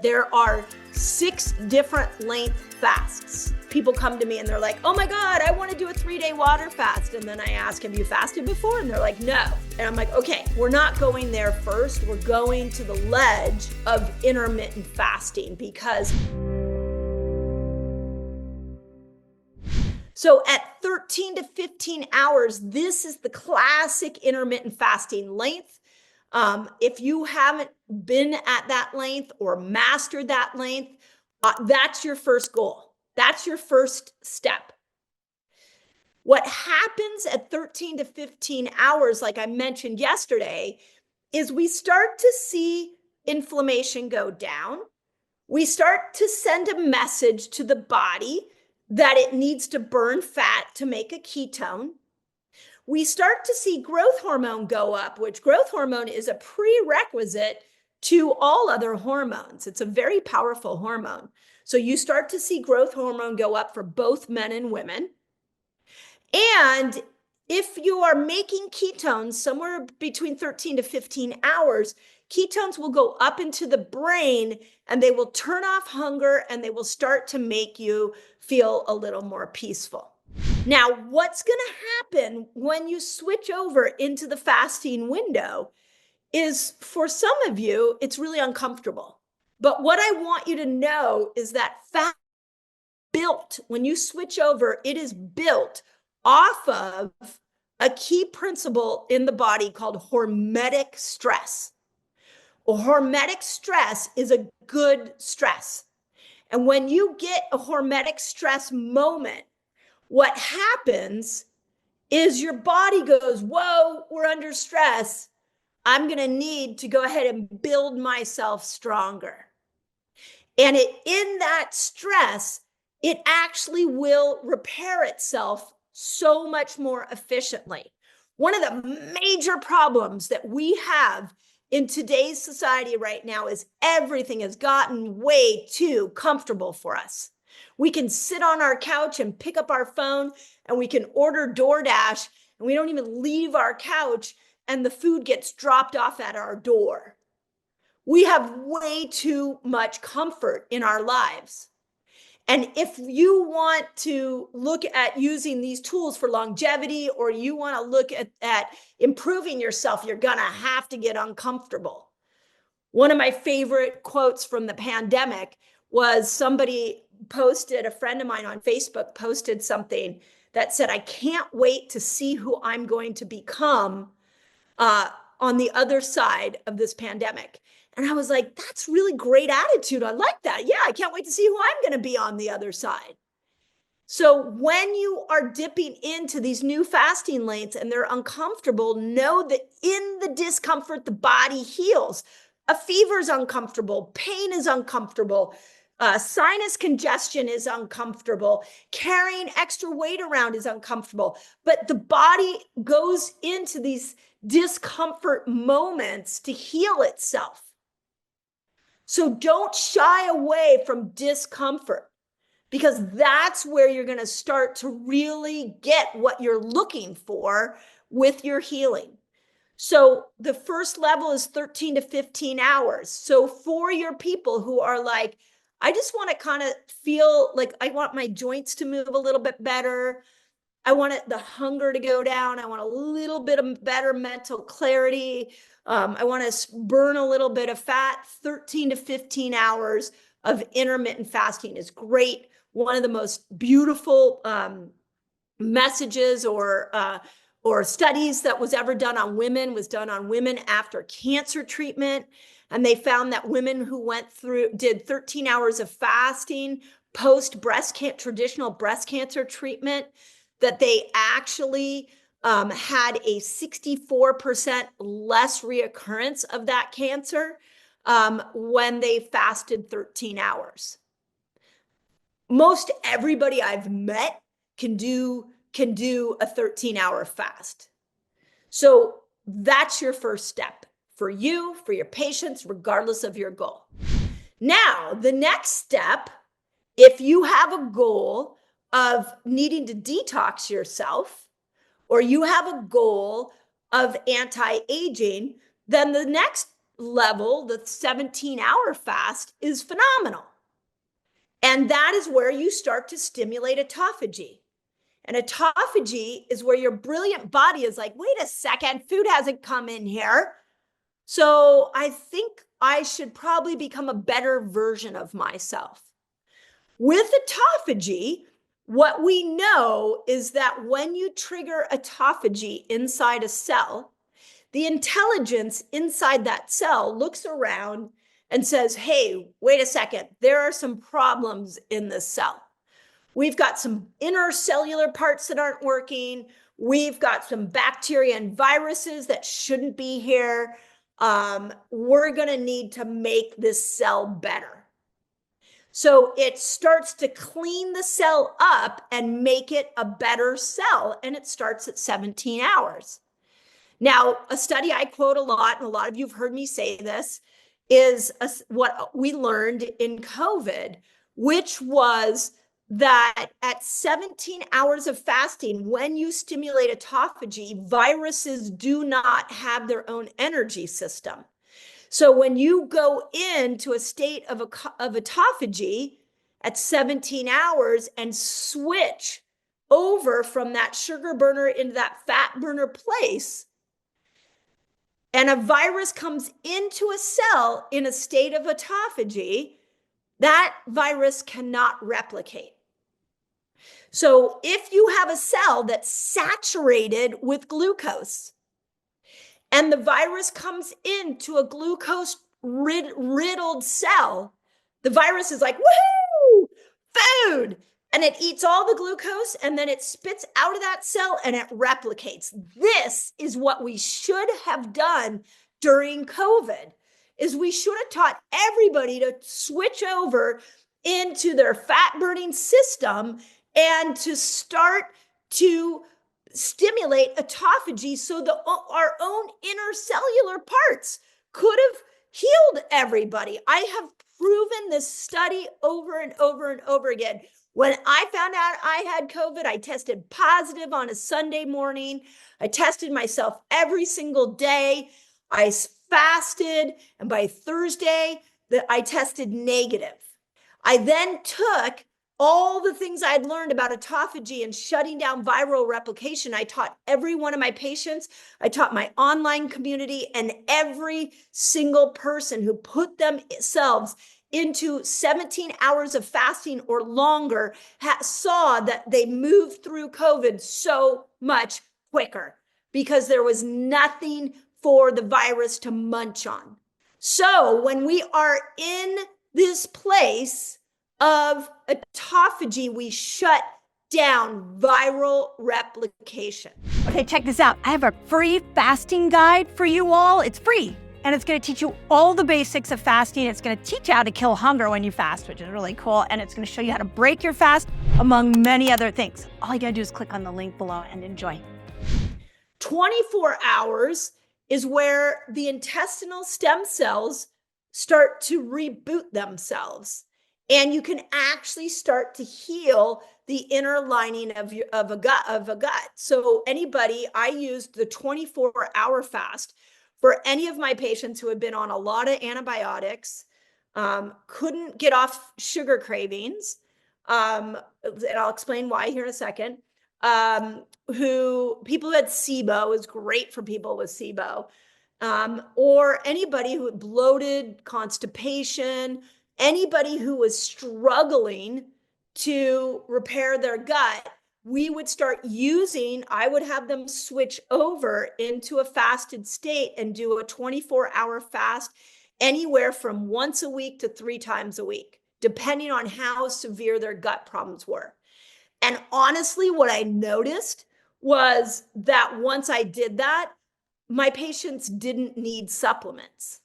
there are 6 different length fasts. People come to me and they're like, oh my God, I want to do a 3-day water fast. And then I ask, have you fasted before? And they're like, no. And I'm like, okay, we're not going there first. We're going to the ledge of intermittent fasting because so at 13 to 15 hours, this is the classic intermittent fasting length. If you haven't been at that length or mastered that length, that's your first goal. That's your first step. What happens at 13 to 15 hours, like I mentioned yesterday, is we start to see inflammation go down. We start to send a message to the body that it needs to burn fat to make a ketone. We start to see growth hormone go up, which growth hormone is a prerequisite to all other hormones. It's a very powerful hormone. So you start to see growth hormone go up for both men and women. And if you are making ketones somewhere between 13 to 15 hours, ketones will go up into the brain and they will turn off hunger and they will start to make you feel a little more peaceful. Now, what's going to happen when you switch over into the fasting window is, for some of you, it's really uncomfortable. But what I want you to know is that fat built, when you switch over, it is built off of a key principle in the body called hormetic stress. Hormetic stress is a good stress. And when you get a hormetic stress moment, what happens is your body goes, whoa, we're under stress. I'm going to need to go ahead and build myself stronger. And in that stress, it actually will repair itself so much more efficiently. One of the major problems that we have in today's society right now is everything has gotten way too comfortable for us. We can sit on our couch and pick up our phone and we can order DoorDash and we don't even leave our couch and the food gets dropped off at our door. We have way too much comfort in our lives. And if you want to look at using these tools for longevity, or you want to look at improving yourself, you're going to have to get uncomfortable. One of my favorite quotes from the pandemic was somebody posted, a friend of mine on Facebook posted something that said, I can't wait to see who I'm going to become on the other side of this pandemic. And I was like, that's really great attitude. I like that. Yeah, I can't wait to see who I'm going to be on the other side. So when you are dipping into these new fasting lanes and they're uncomfortable, know that in the discomfort, the body heals. A fever is uncomfortable. Pain is uncomfortable. Sinus congestion is uncomfortable. Carrying extra weight around is uncomfortable. But the body goes into these discomfort moments to heal itself. So don't shy away from discomfort, because that's where you're going to start to really get what you're looking for with your healing. So the first level is 13 to 15 hours. So for your people who are like, I just want to kind of feel like I want my joints to move a little bit better. I want the hunger to go down. I want a little bit of better mental clarity. I want to burn a little bit of fat. 13 to 15 hours of intermittent fasting is great. One of the most beautiful messages or studies that was ever done on women was done on women after cancer treatment. And they found that women who did 13 hours of fasting post traditional breast cancer treatment, that they actually had a 64% less reoccurrence of that cancer when they fasted 13 hours. Most everybody I've met can do a 13-hour fast. So that's your first step for you, for your patients, regardless of your goal. Now, the next step, if you have a goal of needing to detox yourself, or you have a goal of anti-aging, then the next level, the 17-hour fast, is phenomenal. And that is where you start to stimulate autophagy. And autophagy is where your brilliant body is like, wait a second, food hasn't come in here. So I think I should probably become a better version of myself. With autophagy, what we know is that when you trigger autophagy inside a cell, the intelligence inside that cell looks around and says, hey, wait a second, there are some problems in this cell. We've got some intercellular parts that aren't working. We've got some bacteria and viruses that shouldn't be here. We're going to need to make this cell better. So it starts to clean the cell up and make it a better cell. And it starts at 17 hours. Now, a study I quote a lot, and a lot of you have heard me say this, is what we learned in COVID, which was that at 17 hours of fasting, when you stimulate autophagy, viruses do not have their own energy system. So when you go into a state of autophagy at 17 hours and switch over from that sugar burner into that fat burner place, and a virus comes into a cell in a state of autophagy, that virus cannot replicate. So if you have a cell that's saturated with glucose and the virus comes into a glucose riddled cell, the virus is like, woohoo, food. And it eats all the glucose and then it spits out of that cell and it replicates. This is what we should have done during COVID, is we should have taught everybody to switch over into their fat burning system and to start to stimulate autophagy so our own intercellular parts could have healed everybody. I have proven this study over and over and over again. When I found out I had COVID, I tested positive on a Sunday morning. I tested myself every single day. I fasted, and by Thursday, I tested negative. I then took all the things I'd learned about autophagy and shutting down viral replication. I taught every one of my patients. I taught my online community, and every single person who put themselves into 17 hours of fasting or longer saw that they moved through COVID so much quicker because there was nothing for the virus to munch on. So when we are in this place of autophagy, we shut down viral replication. Okay, check this out. I have a free fasting guide for you all. It's free. And it's going to teach you all the basics of fasting. It's going to teach you how to kill hunger when you fast, which is really cool. And it's going to show you how to break your fast, among many other things. All you got to do is click on the link below and enjoy. 24 hours is where the intestinal stem cells start to reboot themselves. And you can actually start to heal the inner lining of a gut. So I used the 24-hour fast for any of my patients who had been on a lot of antibiotics, couldn't get off sugar cravings, and I'll explain why here in a second, people who had SIBO, is great for people with SIBO, or anybody who had bloated, constipation, anybody who was struggling to repair their gut. We would start I would have them switch over into a fasted state and do a 24-hour fast anywhere from once a week to 3 times a week, depending on how severe their gut problems were. And honestly, what I noticed was that once I did that, my patients didn't need supplements.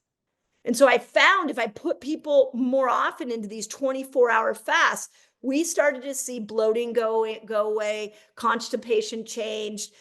And so I found if I put people more often into these 24-hour fasts, we started to see bloating go away, constipation changed,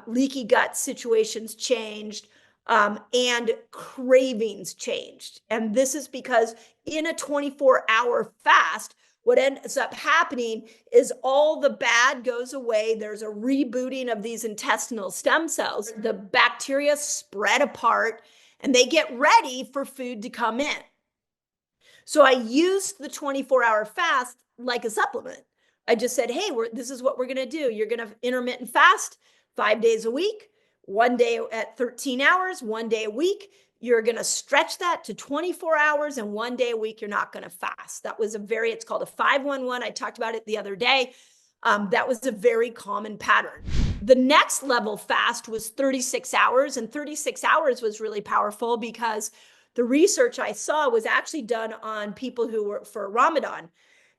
leaky gut situations changed, and cravings changed. And this is because in a 24-hour fast, what ends up happening is all the bad goes away. There's a rebooting of these intestinal stem cells. The bacteria spread apart, and they get ready for food to come in. So I used the 24-hour fast like a supplement. I just said, hey, this is what we're going to do. You're going to intermittent fast 5 days a week, 1 day at 13 hours, 1 day a week. You're going to stretch that to 24 hours, and 1 day a week, you're not going to fast. That was it's called a 5-1-1. I talked about it the other day. That was a very common pattern. The next level fast was 36 hours, and 36 hours was really powerful because the research I saw was actually done on people who were for Ramadan.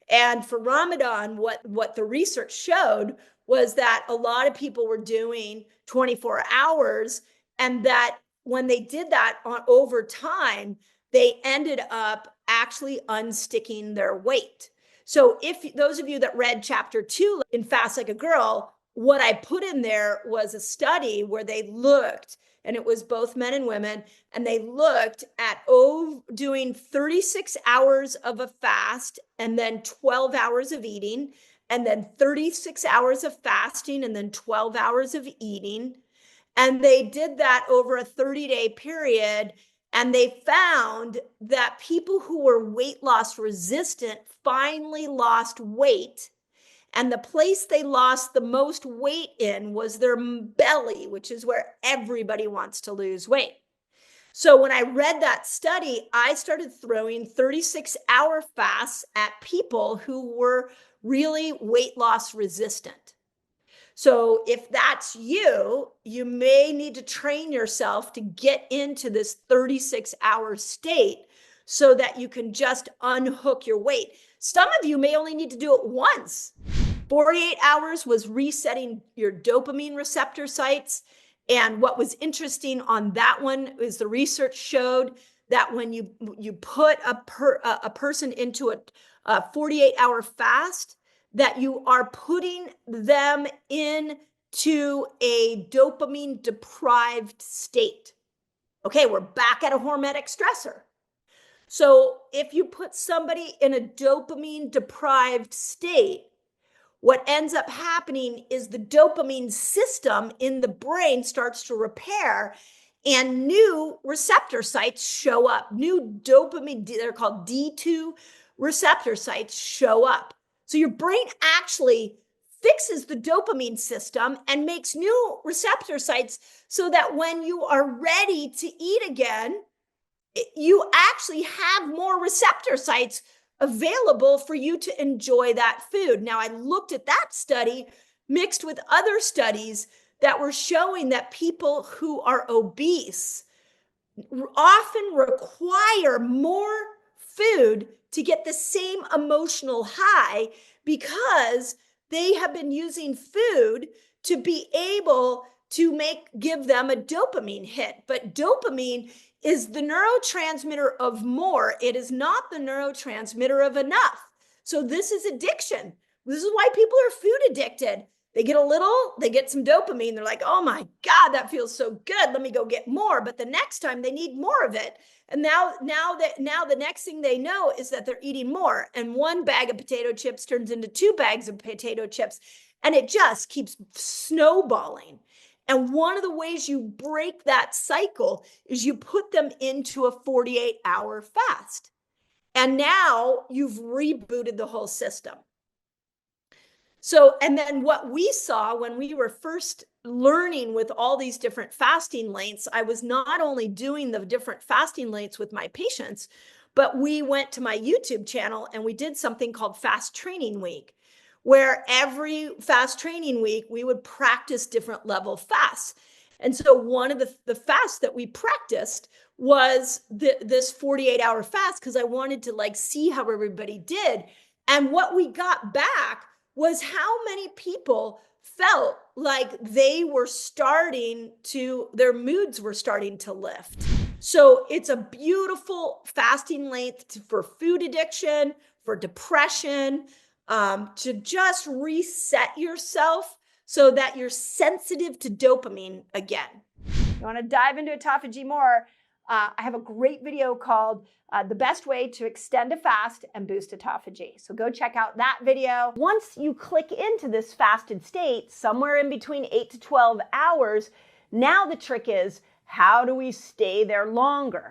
And for Ramadan, what the research showed was that a lot of people were doing 24 hours, and that when they did that over time, they ended up actually unsticking their weight. So if those of you that read chapter 2 in Fast Like a Girl, what I put in there was a study where they looked, and it was both men and women, and they looked at doing 36 hours of a fast and then 12 hours of eating, and then 36 hours of fasting and then 12 hours of eating. And they did that over a 30-day period, and they found that people who were weight loss resistant finally lost weight. And the place they lost the most weight in was their belly, which is where everybody wants to lose weight. So when I read that study, I started throwing 36-hour fasts at people who were really weight loss resistant. So if that's you, you may need to train yourself to get into this 36-hour state so that you can just unhook your weight. Some of you may only need to do it once. 48 hours was resetting your dopamine receptor sites. And what was interesting on that one is the research showed that when you put a person into a 48-hour fast, that you are putting them into a dopamine deprived state. Okay, we're back at a hormetic stressor. So if you put somebody in a dopamine deprived state, what ends up happening is the dopamine system in the brain starts to repair, and new receptor sites show up. New dopamine, they're called D2 receptor sites, show up. So your brain actually fixes the dopamine system and makes new receptor sites so that when you are ready to eat again, you actually have more receptor sites available for you to enjoy that food. Now, I looked at that study mixed with other studies that were showing that people who are obese often require more food to get the same emotional high because they have been using food to be able to give them a dopamine hit. But dopamine is the neurotransmitter of more. It is not the neurotransmitter of enough. So this is addiction. This is why people are food addicted. They get some dopamine. They're like, oh my God, that feels so good. Let me go get more. But the next time they need more of it. And now the next thing they know is that they're eating more. And one bag of potato chips turns into 2 bags of potato chips. And it just keeps snowballing. And one of the ways you break that cycle is you put them into a 48-hour fast. And now you've rebooted the whole system. So, and then what we saw when we were first learning with all these different fasting lengths, I was not only doing the different fasting lengths with my patients, but we went to my YouTube channel and we did something called Fast Training Week, where every fast training week, we would practice different level fasts. And so one of the fasts that we practiced was this 48-hour fast, because I wanted to see how everybody did. And what we got back was how many people felt like their moods were starting to lift. So it's a beautiful fasting length for food addiction, for depression, to just reset yourself so that you're sensitive to dopamine again. You want to dive into autophagy more? I have a great video called The Best Way to Extend a Fast and Boost Autophagy. So go check out that video. Once you click into this fasted state, somewhere in between 8 to 12 hours, now the trick is, How do we stay there longer?